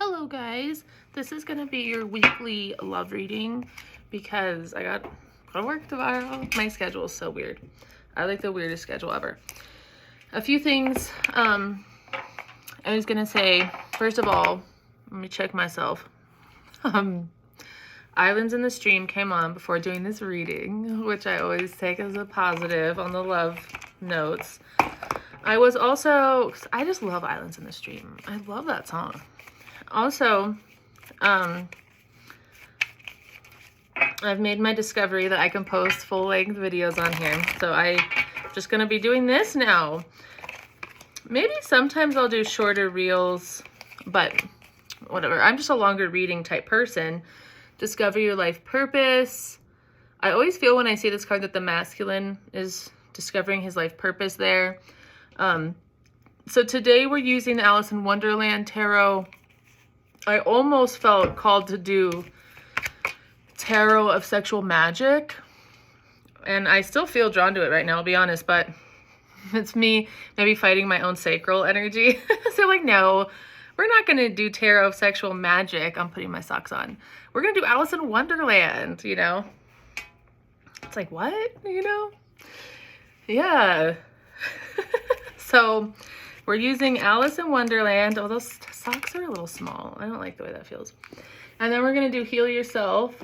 Hello guys, this is going to be your weekly love reading because I got to work tomorrow. My schedule is so weird. I like the weirdest schedule ever. A few things I was going to say. First of all, let me check myself. Islands in the Stream came on before doing this reading, which I always take as a positive on the love notes. I just love Islands in the Stream. I love that song. Also, I've made my discovery that I can post full-length videos on here. So I'm just going to be doing this now. Maybe sometimes I'll do shorter reels, but whatever. I'm just a longer reading type person. Discover your life purpose. I always feel when I see this card that the masculine is discovering his life purpose there. So today we're using the Alice in Wonderland Tarot. I almost felt called to do Tarot of Sexual Magic, and I still feel drawn to it right now, I'll be honest, but it's me maybe fighting my own sacral energy. So like, no, we're not going to do Tarot of Sexual Magic. I'm putting my socks on. We're going to do Alice in Wonderland, you know? It's like, what? You know? Yeah. So we're using Alice in Wonderland. Oh, those socks are a little small. I don't like the way that feels. And then we're going to do Heal Yourself.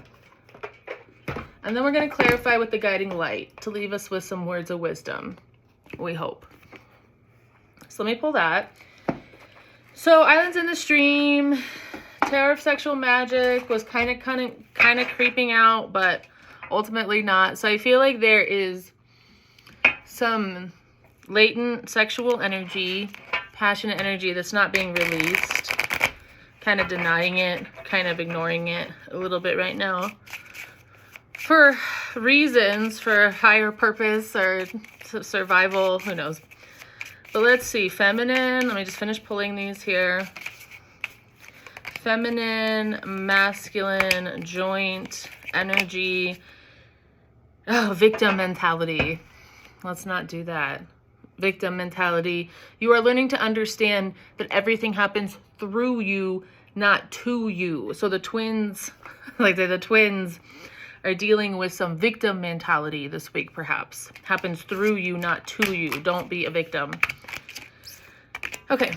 And then we're going to clarify with the Guiding Light to leave us with some words of wisdom, we hope. So let me pull that. So Islands in the Stream, Tarot of Sexual Magic was kind of creeping out, but ultimately not. So I feel like there is some latent sexual energy, passionate energy that's not being released, kind of denying it, kind of ignoring it a little bit right now for reasons, for higher purpose or survival, who knows. But let's see, feminine, let me just finish pulling these here. Feminine, masculine, joint, energy. Oh, victim mentality. Let's not do that. Victim mentality. You are learning to understand that everything happens through you, not to you. So the twins, like the twins are dealing with some victim mentality this week, perhaps. Happens through you, not to you. Don't be a victim. Okay.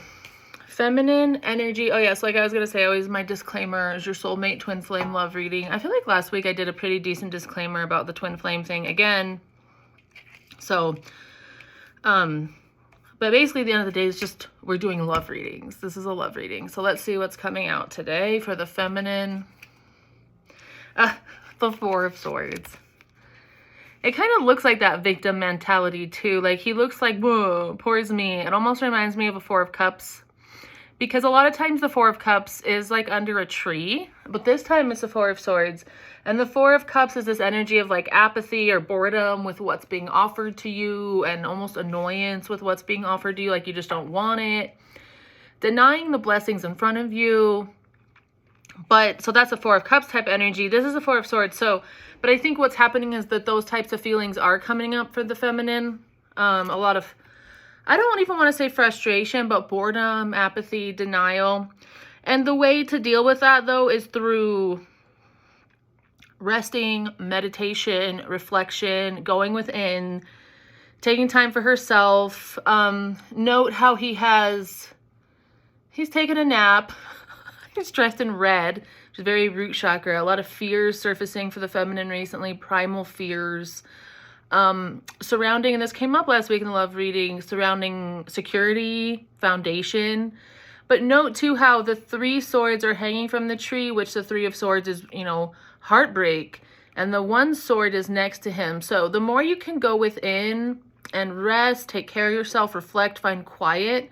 Feminine energy. Oh, yes, like I was going to say, always my disclaimer is your soulmate twin flame love reading. I feel like last week I did a pretty decent disclaimer about the twin flame thing again. So, but basically at the end of the day, it's just, we're doing love readings. This is a love reading. So let's see what's coming out today for the feminine. The Four of Swords. It kind of looks like that victim mentality too. Like he looks like, whoa, poor is me. It almost reminds me of a Four of Cups. Because a lot of times the Four of Cups is like under a tree, but this time it's the Four of Swords. And the Four of Cups is this energy of like apathy or boredom with what's being offered to you and almost annoyance with what's being offered to you, like you just don't want it. Denying the blessings in front of you. But, so that's a Four of Cups type energy. This is a Four of Swords. So, but I think what's happening is that those types of feelings are coming up for the feminine. A lot of, I don't even want to say frustration, but boredom, apathy, denial. And the way to deal with that, though, is through resting, meditation, reflection, going within, taking time for herself. Note how he's taken a nap. He's dressed in red, which is very root chakra. A lot of fears surfacing for the feminine recently, primal fears. Surrounding, and this came up last week in the love reading, surrounding security, foundation. But note too how the Three Swords are hanging from the tree, which the Three of Swords is, you know, heartbreak. And the one sword is next to him. So the more you can go within and rest, take care of yourself, reflect, find quiet,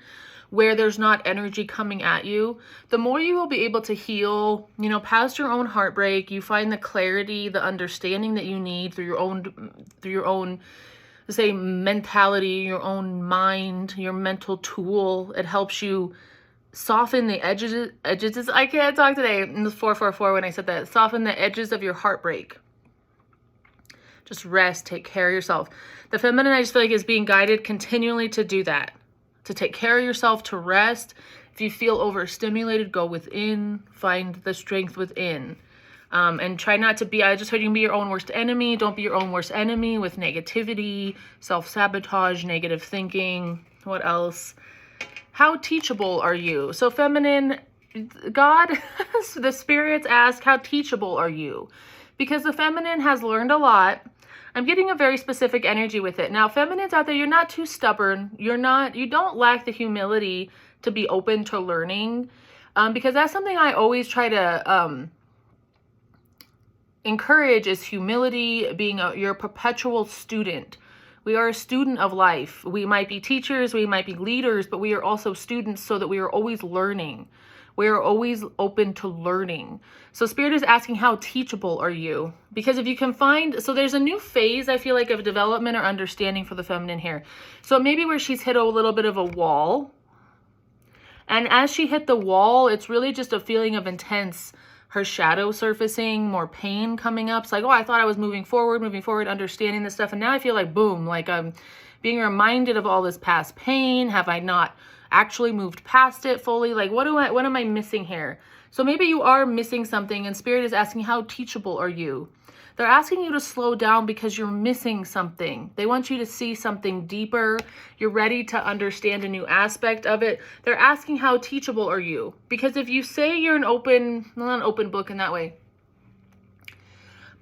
where there's not energy coming at you, the more you will be able to heal, you know, past your own heartbreak. You find the clarity, the understanding that you need through your own, say, mentality, your own mind, your mental tool. It helps you soften the edges. I can't talk today in the 444 when I said that. Soften the edges of your heartbreak. Just rest, take care of yourself. The feminine, I just feel like, is being guided continually to do that. To take care of yourself, to rest, If you feel overstimulated, go within, find the strength within. And try not to be, I just heard you can be your own worst enemy. Don't be your own worst enemy with negativity, self-sabotage, negative thinking. What else? How teachable are you? So feminine, God, the spirits ask, how teachable are you? Because the feminine has learned a lot. I'm getting a very specific energy with it. Now, feminines out there, you're not too stubborn. You don't lack the humility to be open to learning. Because that's something I always try to encourage, is humility, being you're a perpetual student. We are a student of life. We might be teachers, we might be leaders, but we are also students, so that we are always learning. We are always open to learning. So Spirit is asking, how teachable are you? Because if you can find, so there's a new phase, I feel like, of development or understanding for the feminine here. So maybe where she's hit a little bit of a wall. And as she hit the wall, it's really just a feeling of intense, her shadow surfacing, more pain coming up. It's like, oh, I thought I was moving forward, understanding this stuff. And now I feel like, boom, like I'm being reminded of all this past pain. Have I not actually moved past it fully? Like, what am I missing here? So maybe you are missing something, and Spirit is asking, how teachable are you? They're asking you to slow down because you're missing something. They want you to see something deeper. You're ready to understand a new aspect of it. They're asking, how teachable are you? Because if you say you're not an open book in that way,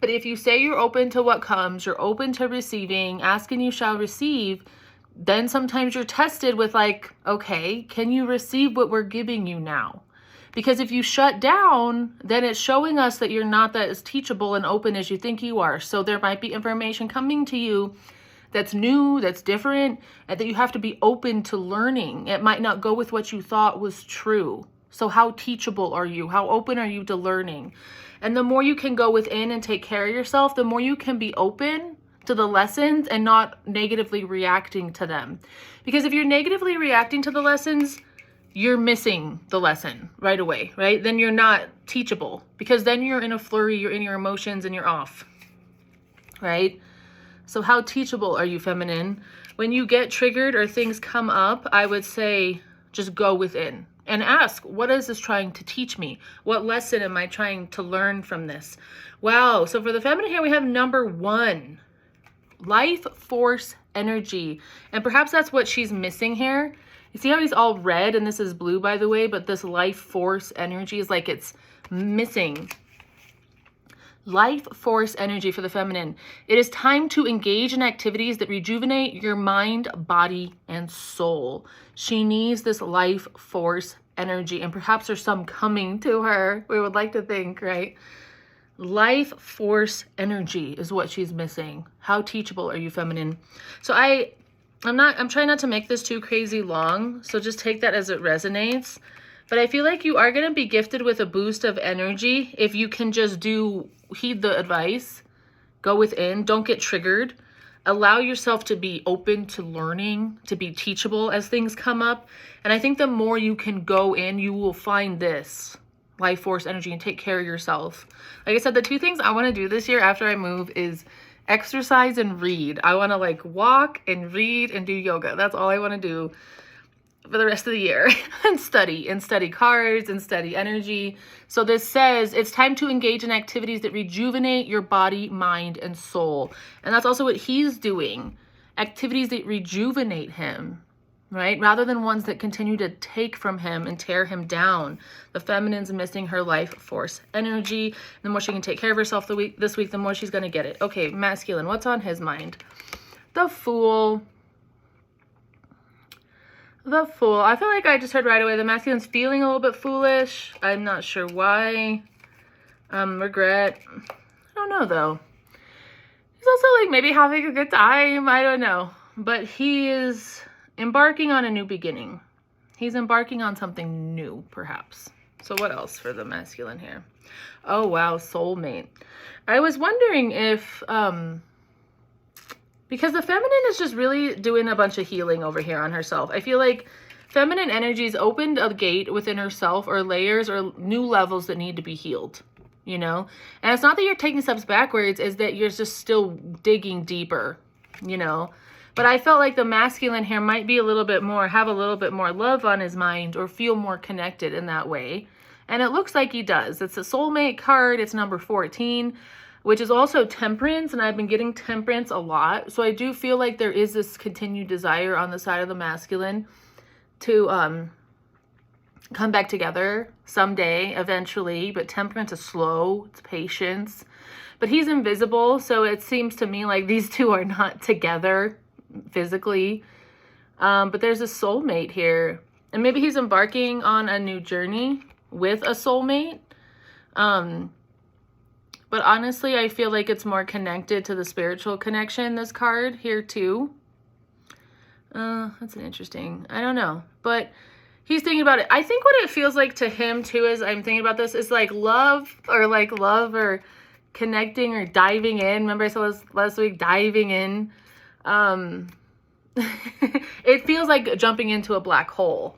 but if you say you're open to what comes, you're open to receiving, ask and you shall receive, then sometimes you're tested with like, okay, can you receive what we're giving you now? Because if you shut down, then it's showing us that you're not that as teachable and open as you think you are. So there might be information coming to you that's new, that's different, and that you have to be open to learning. It might not go with what you thought was true. So how teachable are you? How open are you to learning? And the more you can go within and take care of yourself, the more you can be open to the lessons and not negatively reacting to them. Because if you're negatively reacting to the lessons, you're missing the lesson right away, right? Then you're not teachable, because then you're in a flurry, you're in your emotions, and you're off, right? So how teachable are you, feminine? When you get triggered or things come up, I would say just go within and ask, what is this trying to teach me? What lesson am I trying to learn from this? Wow. So for the feminine here, we have number 1, life force energy. And perhaps that's what she's missing here. You see how he's all red, and this is blue, by the way, but this life force energy is like it's missing. Life force energy for the feminine. It is time to engage in activities that rejuvenate your mind, body, and soul. She needs this life force energy, and perhaps there's some coming to her. We would like to think, right? Life force energy is what she's missing. How teachable are you, feminine? So I'm trying not to make this too crazy long, so just take that as it resonates. But I feel like you are going to be gifted with a boost of energy if you can just heed the advice, go within, don't get triggered, allow yourself to be open to learning, to be teachable as things come up. And I think the more you can go in, you will find this life force energy and take care of yourself. Like I said, the 2 things I want to do this year after I move is exercise and read. I want to like walk and read and do yoga. That's all I want to do for the rest of the year. and study cards and study energy. So this says it's time to engage in activities that rejuvenate your body, mind, and soul. And that's also what he's doing. Activities that rejuvenate him, right? Rather than ones that continue to take from him and tear him down. The feminine's missing her life force energy. The more she can take care of herself this week, the more she's going to get it. Okay, masculine, what's on his mind? The Fool. The Fool. I feel like I just heard right away the masculine's feeling a little bit foolish. I'm not sure why. Regret. I don't know, though. He's also like maybe having a good time. I don't know. But he is embarking on a new beginning. He's embarking on something new, perhaps. So what else for the masculine here? Oh, wow, soulmate. I was wondering if, because the feminine is just really doing a bunch of healing over here on herself. I feel like feminine energies opened a gate within herself, or layers or new levels that need to be healed, you know? And it's not that you're taking steps backwards, it's that you're just still digging deeper, you know? But I felt like the masculine here might be a little bit more, have a little bit more love on his mind or feel more connected in that way. And it looks like he does. It's a soulmate card. It's number 14, which is also temperance. And I've been getting temperance a lot. So I do feel like there is this continued desire on the side of the masculine to come back together someday, eventually. But temperance is slow. It's patience. But he's invisible. So it seems to me like these two are not together physically. But there's a soulmate here. And maybe he's embarking on a new journey with a soulmate. But honestly, I feel like it's more connected to the spiritual connection, this card here too. That's an interesting, I don't know. But he's thinking about it. I think what it feels like to him too, as I'm thinking about this, is like love or connecting or diving in. Remember I said last week, diving in. It feels like jumping into a black hole.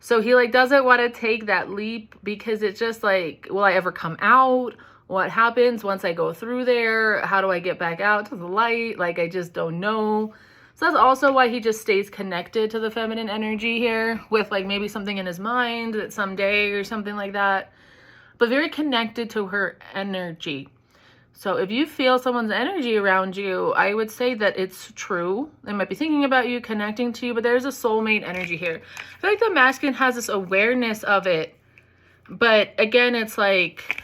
So he like doesn't want to take that leap because it's just like, will I ever come out? What happens once I go through there? How do I get back out to the light? Like, I just don't know. So that's also why he just stays connected to the feminine energy here with like maybe something in his mind that someday or something like that, but very connected to her energy. So if you feel someone's energy around you, I would say that it's true. They might be thinking about you, connecting to you, but there's a soulmate energy here. I feel like the masculine has this awareness of it, but again, it's like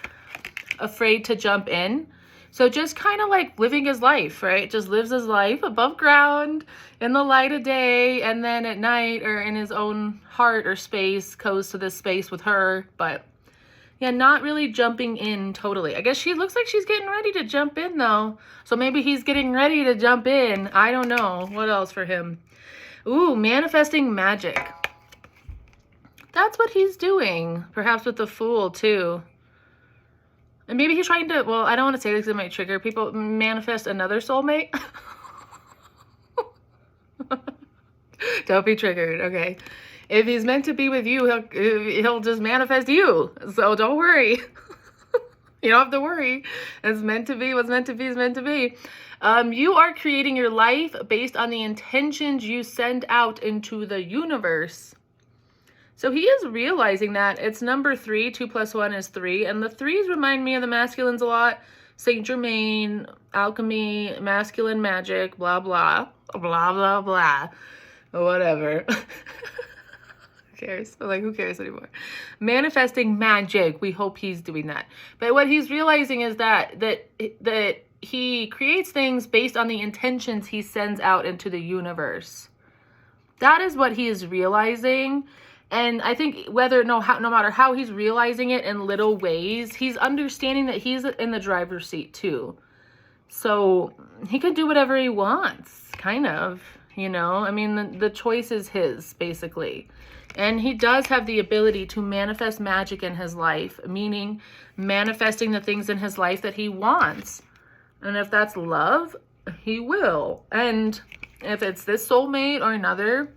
afraid to jump in. So just kind of like living his life, right? Just lives his life above ground in the light of day, and then at night or in his own heart or space goes to this space with her, but yeah, not really jumping in totally. I guess she looks like she's getting ready to jump in though. So maybe he's getting ready to jump in. I don't know. What else for him? Ooh, manifesting magic. That's what he's doing. Perhaps with the Fool too. And maybe he's trying to, well, I don't want to say this because it might trigger people. Manifest another soulmate. Don't be triggered, okay? If he's meant to be with you, he'll just manifest you. So don't worry. You don't have to worry. It's meant to be. What's meant to be is meant to be. You are creating your life based on the intentions you send out into the universe. So he is realizing that. It's number 3. 2 + 1 is 3. And the 3s remind me of the masculines a lot. Saint Germain, alchemy, masculine magic, blah, blah, blah, blah, blah. Whatever. Who cares? Like, who cares anymore? Manifesting magic. We hope he's doing that. But what he's realizing is that he creates things based on the intentions he sends out into the universe. That is what he is realizing. And I think no matter how he's realizing it in little ways, he's understanding that he's in the driver's seat too. So he can do whatever he wants, kind of, you know. I mean, the choice is his, basically. And he does have the ability to manifest magic in his life, meaning manifesting the things in his life that he wants. And if that's love, he will. And if it's this soulmate or another,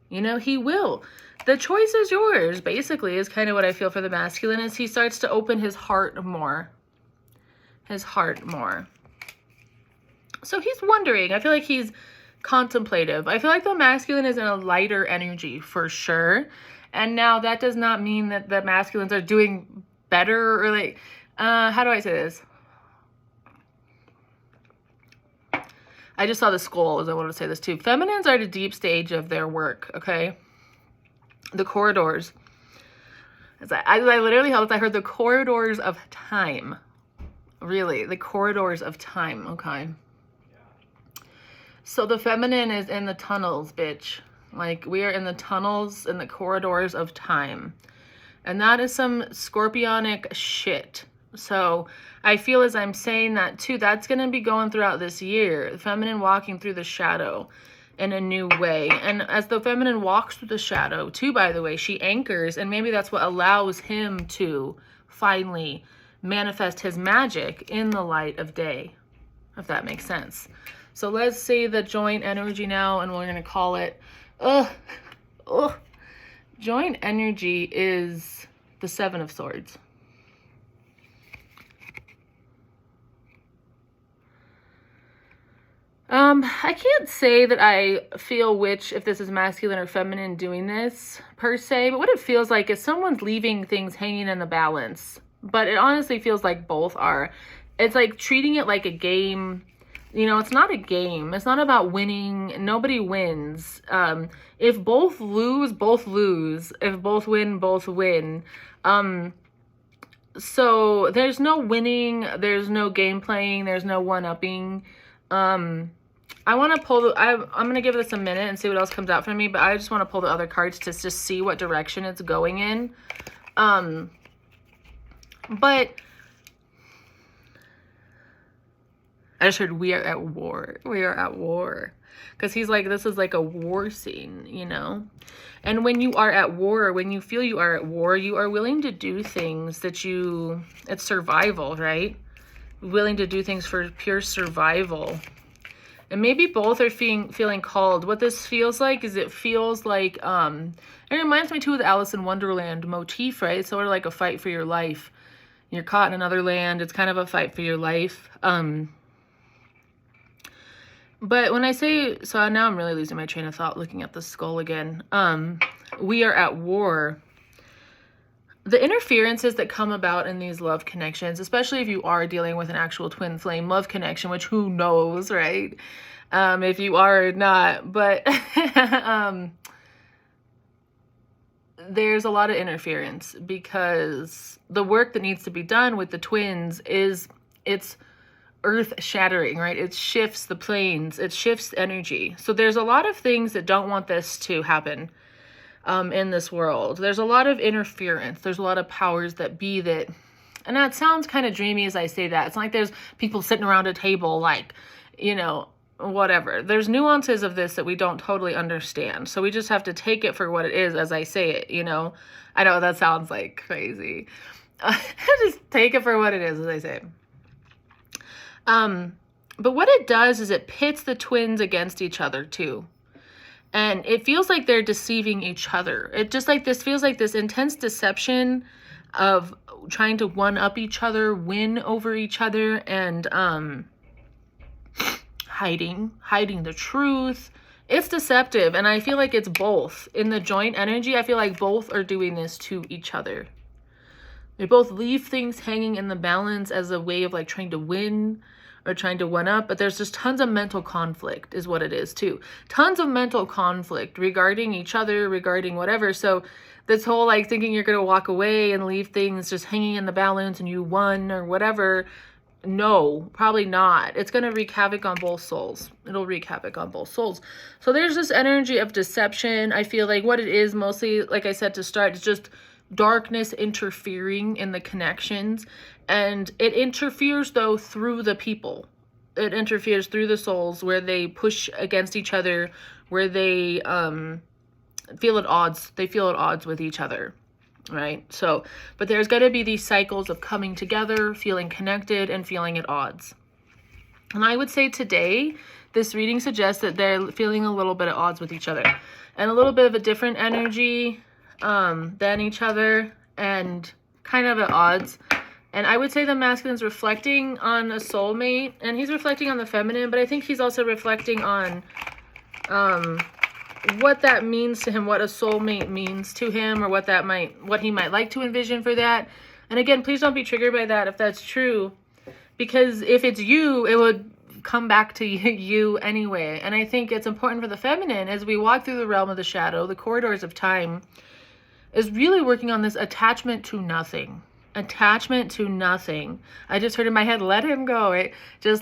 you know, he will. The choice is yours, basically, is kind of what I feel for the masculine, as he starts to open his heart more. His heart more. So he's wondering. I feel like he's contemplative. I feel like the masculine is in a lighter energy for sure. And now that does not mean that the masculines are doing better or like, how do I say this? I just saw the skulls. I want to say this too. Feminines are at a deep stage of their work, okay? The corridors. I literally I heard the corridors of time. Really, the corridors of time, okay? So the feminine is in the tunnels, bitch. Like, we are in the tunnels, in the corridors of time. And that is some scorpionic shit. So I feel as I'm saying that too, that's going to be going throughout this year. The feminine walking through the shadow in a new way. And as the feminine walks through the shadow too, by the way, she anchors, and maybe that's what allows him to finally manifest his magic in the light of day, if that makes sense. So let's see the joint energy now, and we're going to call it, joint energy is the 7 of Swords. I can't say that I feel which, if this is masculine or feminine doing this per se, but what it feels like is someone's leaving things hanging in the balance. But it honestly feels like both are. It's like treating it like a game. You know, it's not a game. It's not about winning. Nobody wins. If both lose, both lose. If both win, both win. So there's no winning. There's no game playing. There's no one-upping. I want to pull I'm going to give this a minute and see what else comes out for me, but I just want to pull the other cards to just see what direction it's going in. But I just heard we are at war. We are at war. Because he's like, this is like a war scene, you know? And when you are at war, when you feel you are at war, you are willing to do things that it's survival, right? Willing to do things for pure survival. And maybe both are feeling called. What this feels like is it feels like, it reminds me too of the Alice in Wonderland motif, right? It's sort of like a fight for your life. You're caught in another land. It's kind of a fight for your life. But when I say, so now I'm really losing my train of thought looking at the skull again. We are at war. The interferences that come about in these love connections, especially if you are dealing with an actual twin flame love connection, which who knows, right? If you are or not, but there's a lot of interference because the work that needs to be done with the twins it's earth shattering, right? It shifts the planes, it shifts energy. So there's a lot of things that don't want this to happen. In this world, there's a lot of interference. There's a lot of powers that be that, and that sounds kind of dreamy as I say that. It's not like there's people sitting around a table, like, you know, whatever. There's nuances of this that we don't totally understand. So we just have to take it for what it is as I say it, you know. I know that sounds like crazy. Just take it for what it is as I say it. But what it does is it pits the twins against each other too. And it feels like they're deceiving each other. It just like this feels like this intense deception of trying to one-up each other, win over each other, and hiding the truth. It's deceptive, and I feel like it's both. In the joint energy, I feel like both are doing this to each other. They both leave things hanging in the balance as a way of like trying to win or trying to one up, but there's just tons of mental conflict is what it is too. Tons of mental conflict regarding each other, regarding whatever. So this whole like thinking you're going to walk away and leave things just hanging in the balance and you won or whatever. No, probably not. It's going to wreak havoc on both souls. It'll wreak havoc on both souls. So there's this energy of deception. I feel like what it is mostly, like I said to start, is just darkness interfering in the connections. And it interferes though through the people. It interferes through the souls where they push against each other, where they feel at odds. They feel at odds with each other, right? So, but there's got to be these cycles of coming together, feeling connected, and feeling at odds. And I would say today, this reading suggests that they're feeling a little bit at odds with each other and a little bit of a different energy than each other and kind of at odds. And I would say the masculine's reflecting on a soulmate, and he's reflecting on the feminine, but I think he's also reflecting on what that means to him, what a soulmate means to him, or what he might like to envision for that. And again, please don't be triggered by that if that's true, because if it's you, it would come back to you anyway. And I think it's important for the feminine, as we walk through the realm of the shadow, the corridors of time, is really working on this attachment to nothing. Attachment to nothing. I just heard in my head, let him go. Right? You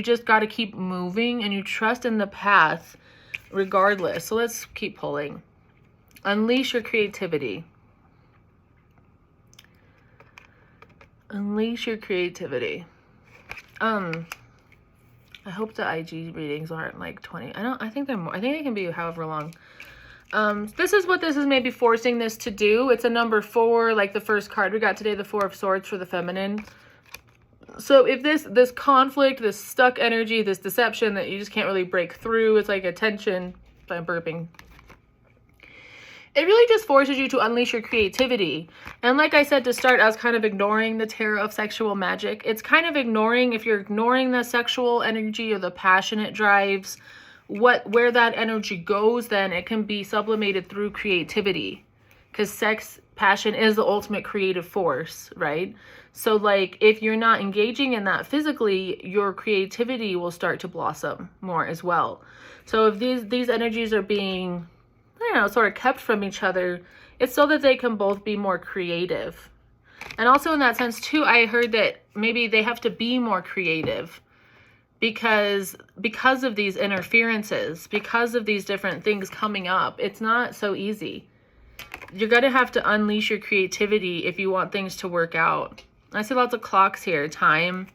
just got to keep moving, and you trust in the path regardless. So let's keep pulling. Unleash your creativity. Unleash your creativity. I hope the IG readings aren't like 20. I think they're more. I think they can be however long. This is what this is maybe forcing this to do. It's a number 4, like the first card we got today, the 4 of Swords for the feminine. So if this conflict, this stuck energy, this deception that you just can't really break through, it's like a tension. I'm burping. it really just forces you to unleash your creativity. And like I said to start, I was kind of ignoring the tarot of sexual magic. It's kind of ignoring, if you're ignoring the sexual energy or the passionate drives, where that energy goes, then it can be sublimated through creativity. Because sex, passion is the ultimate creative force, right? So like if you're not engaging in that physically, your creativity will start to blossom more as well. So if these energies are being, I don't know, sort of kept from each other, it's so that they can both be more creative. And also in that sense too, I heard that maybe they have to be more creative because of these interferences, because of these different things coming up. It's not so easy. You're going to have to unleash your creativity if you want things to work out. I see lots of clocks here. Time's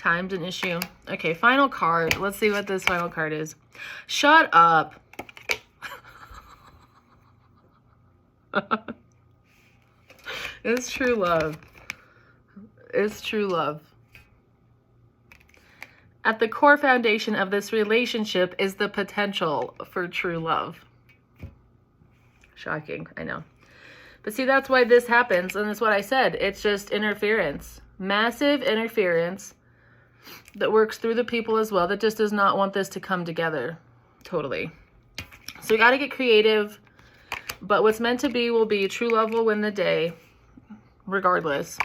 an issue. Okay, final card. Let's see what this final card is. Shut up. It's true love. It's true love. At the core foundation of this relationship is the potential for true love. Shocking, I know. But see, that's why this happens, and that's what I said. It's just interference. Massive interference that works through the people as well, that just does not want this to come together. Totally. So you got to get creative, but what's meant to be will be. True love will win the day, regardless.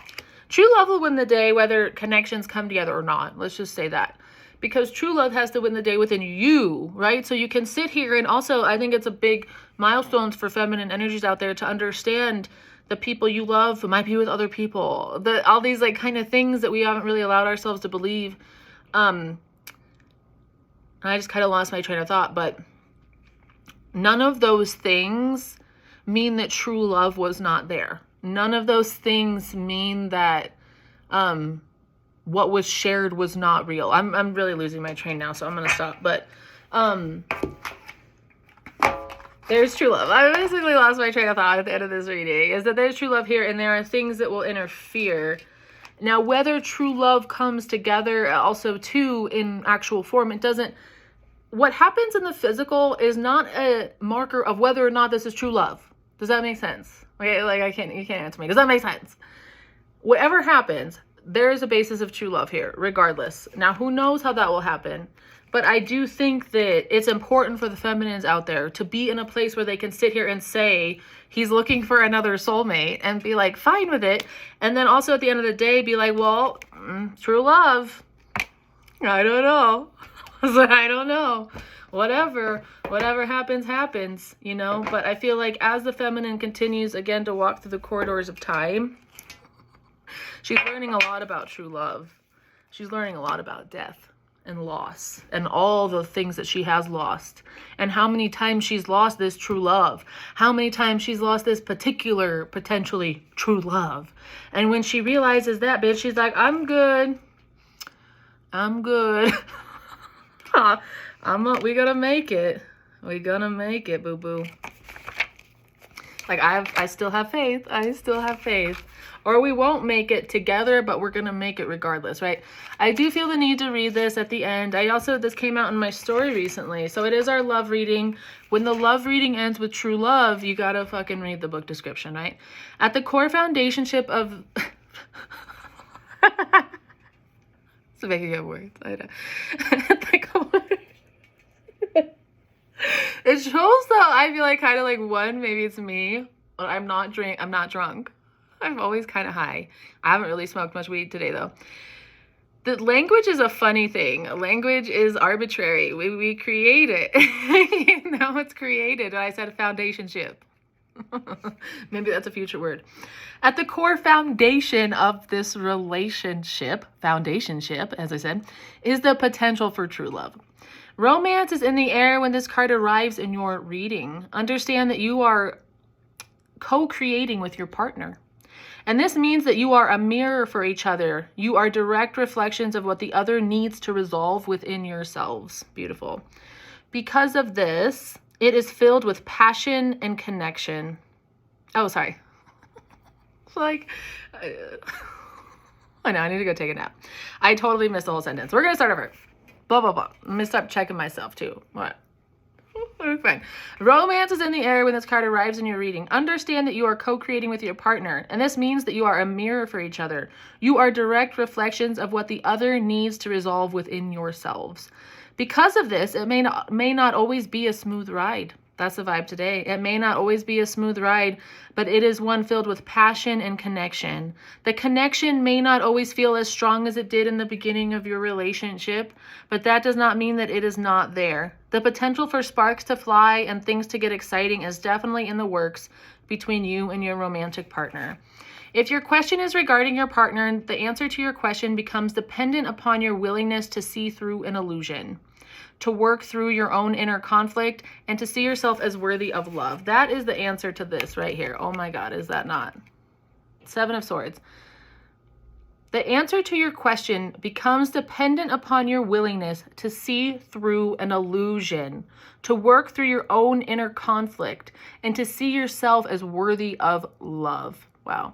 True love will win the day whether connections come together or not. Let's just say that. Because true love has to win the day within you, right? So you can sit here, and also I think it's a big milestone for feminine energies out there to understand the people you love might be with other people. All these like kind of things that we haven't really allowed ourselves to believe. I just kind of lost my train of thought, but none of those things mean that true love was not there. None of those things mean that what was shared was not real. I'm really losing my train now, so I'm gonna stop. But there's true love. I basically lost my train of thought at the end of this reading, is that there's true love here, and there are things that will interfere. Now, whether true love comes together also too in actual form, it doesn't. What happens in the physical is not a marker of whether or not this is true love. Does that make sense? Okay, like you can't answer me. Does that make sense? Whatever happens, there is a basis of true love here, regardless. Now, who knows how that will happen? But I do think that it's important for the feminines out there to be in a place where they can sit here and say, he's looking for another soulmate, and be like, fine with it. And then also at the end of the day, be like, well, true love. I don't know. I don't know. Whatever happens, happens, you know? But I feel like as the feminine continues, again, to walk through the corridors of time, she's learning a lot about true love. She's learning a lot about death and loss and all the things that she has lost, and how many times she's lost this true love, how many times she's lost this particular potentially true love. And when she realizes that, bitch, she's like, I'm good. We gonna make it. We gonna make it, boo-boo. Like, I still have faith. I still have faith. Or we won't make it together, but we're gonna make it regardless, right? I do feel the need to read this at the end. This came out in my story recently. So it is our love reading. When the love reading ends with true love, you gotta fucking read the book description, right? At the core foundationship of... It's making up words. I know. It shows though, I feel like kind of like one, maybe it's me, but I'm not drunk. I'm always kind of high. I haven't really smoked much weed today though. The language is a funny thing. Language is arbitrary. We create it. You know, it's created. I said foundationship. Maybe that's a future word. At the core foundation of this relationship, as I said, is the potential for true love. Romance is in the air when this card arrives in your reading. Understand that you are co-creating with your partner. And this means that you are a mirror for each other. You are direct reflections of what the other needs to resolve within yourselves. Beautiful. Because of this, it is filled with passion and connection. Oh, sorry. Like, I know, I need to go take a nap. I totally missed the whole sentence. We're going to start over. Blah, blah, blah. Let me stop checking myself too. What? Fine. Romance is in the air when this card arrives in your reading. Understand that you are co-creating with your partner, and this means that you are a mirror for each other. You are direct reflections of what the other needs to resolve within yourselves. Because of this, it may not always be a smooth ride. That's the vibe today. It may not always be a smooth ride, but it is one filled with passion and connection. The connection may not always feel as strong as it did in the beginning of your relationship, but that does not mean that it is not there. The potential for sparks to fly and things to get exciting is definitely in the works between you and your romantic partner. If your question is regarding your partner, the answer to your question becomes dependent upon your willingness to see through an illusion, to work through your own inner conflict, and to see yourself as worthy of love. That is the answer to this right here. Oh my God, is that not? Seven of Swords. The answer to your question becomes dependent upon your willingness to see through an illusion, to work through your own inner conflict, and to see yourself as worthy of love. Wow.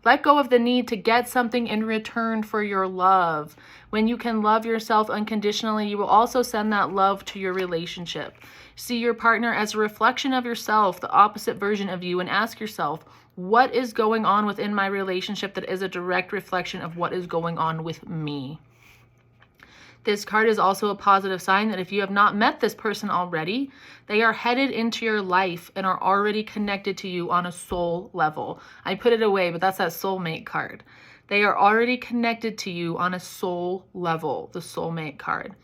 Let go of the need to get something in return for your love. When you can love yourself unconditionally, you will also send that love to your relationship. See your partner as a reflection of yourself, the opposite version of you, and ask yourself, what is going on within my relationship that is a direct reflection of what is going on with me? This card is also a positive sign that if you have not met this person already, they are headed into your life and are already connected to you on a soul level. I put it away, but that's that soulmate card. They are already connected to you on a soul level, the soulmate card.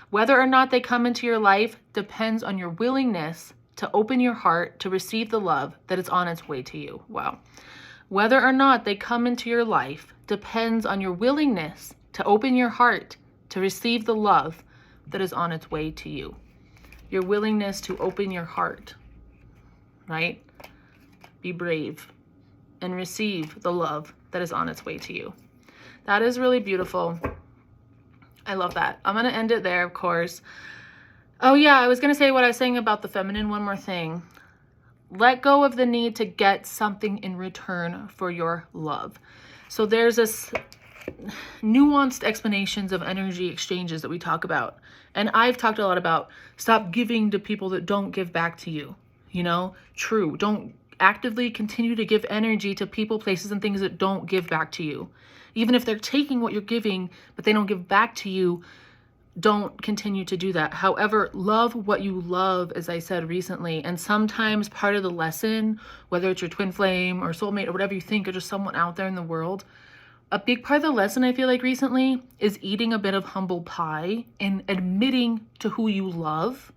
Whether or not they come into your life depends on your willingness to open your heart to receive the love that is on its way to you. Wow. Whether or not they come into your life depends on your willingness to open your heart to receive the love that is on its way to you. Your willingness to open your heart, right? Be brave and receive the love that is on its way to you. That is really beautiful. I love that. I'm going to end it there, of course. Oh yeah, I was going to say what I was saying about the feminine. One more thing. Let go of the need to get something in return for your love. So there's this nuanced explanations of energy exchanges that we talk about. And I've talked a lot about stop giving to people that don't give back to you. You know, true. Don't actively continue to give energy to people, places, and things that don't give back to you. Even if they're taking what you're giving, but they don't give back to you, don't continue to do that. However, love what you love, as I said recently. And sometimes part of the lesson, whether it's your twin flame or soulmate or whatever you think, or just someone out there in the world, a big part of the lesson I feel like recently is eating a bit of humble pie and admitting to who you love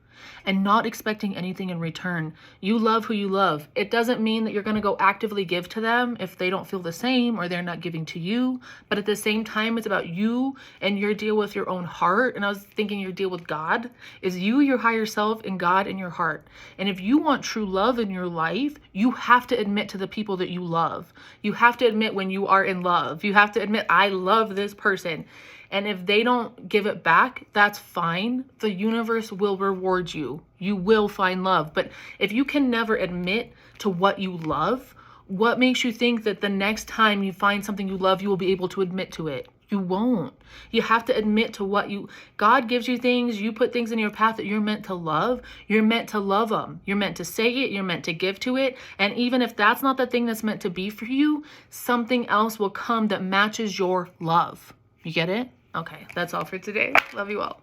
and not expecting anything in return. You love who you love. It doesn't mean that you're going to go actively give to them if they don't feel the same or they're not giving to you. But at the same time, it's about you and your deal with your own heart. And I was thinking your deal with God is you, your higher self, and God in your heart. And if you want true love in your life, you have to admit to the people that you love. You have to admit when you are in love. You have to admit, I love this person. And if they don't give it back, that's fine. The universe will reward you. You will find love. But if you can never admit to what you love, what makes you think that the next time you find something you love, you will be able to admit to it? You won't. You have to admit to what God gives you things, you put things in your path that you're meant to love. You're meant to love them. You're meant to say it. You're meant to give to it. And even if that's not the thing that's meant to be for you, something else will come that matches your love. You get it? Okay, that's all for today. Love you all.